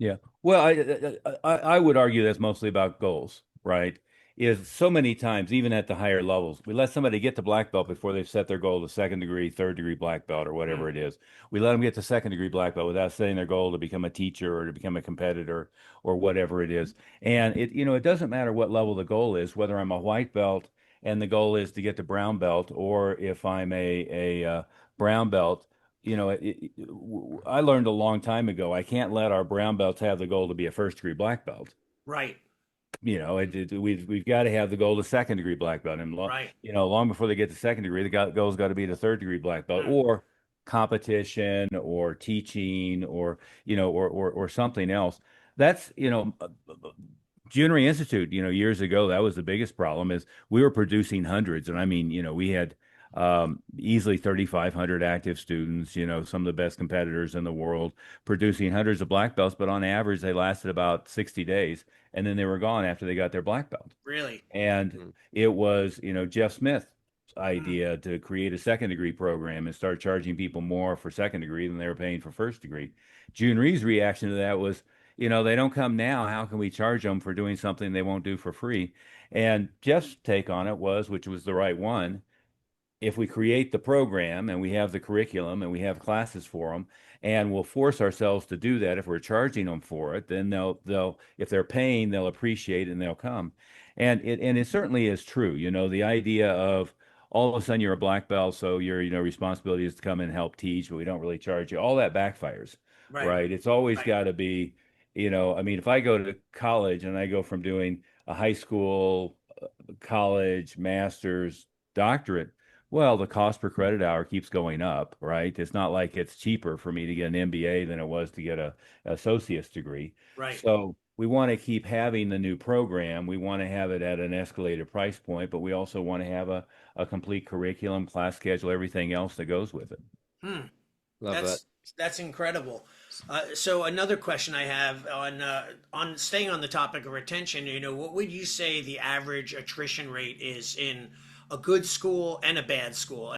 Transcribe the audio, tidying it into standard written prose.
Yeah. Well, I would argue that's mostly about goals, right? Is so many times, even at the higher levels, we let somebody get to black belt before they've set their goal to second degree, third degree black belt, or whatever Mm, it is. We let them get to second degree black belt without setting their goal to become a teacher or to become a competitor or whatever it is. And it doesn't matter what level the goal is, whether I'm a white belt and the goal is to get to brown belt, or if I'm a brown belt. I learned a long time ago, I can't let our brown belts have the goal to be a first degree black belt. right, We've got to have the goal to second degree black belt. And, right. long before they get to second degree, the goal's got to be to third degree black belt Mm, or competition or teaching or something else. That's, Jhoon Rhee Institute, years ago, that was the biggest problem is we were producing hundreds. And I mean, we had easily 3,500 active students, some of the best competitors in the world producing hundreds of black belts, but on average, they lasted about 60 days and then they were gone after they got their black belt. really? And Mm. it was, Jeff Smith's Mm, idea to create a second degree program and start charging people more for second degree than they were paying for first degree. Jhoon Rhee's reaction to that was, they don't come now. How can we charge them for doing something they won't do for free? And Jeff's take on it was, which was the right one, if we create the program and we have the curriculum and we have classes for them and we'll force ourselves to do that if we're charging them for it, then they'll if they're paying, they'll appreciate it and they'll come. And it certainly is true. The idea of all of a sudden you're a black belt, so your responsibility is to come and help teach, but we don't really charge you. All that backfires, right, right? It's always right. got to be, I mean, if I go to college and I go from doing a high school, college, master's, doctorate, well, the cost per credit hour keeps going up, right? It's not like it's cheaper for me to get an MBA than it was to get a associate's degree. Right. So we want to keep having the new program. We want to have it at an escalated price point, but we also want to have a complete curriculum, class schedule, everything else that goes with it. Hmm. Love that. That's incredible. So another question I have on staying on the topic of retention, what would you say the average attrition rate is in a good school and a bad school?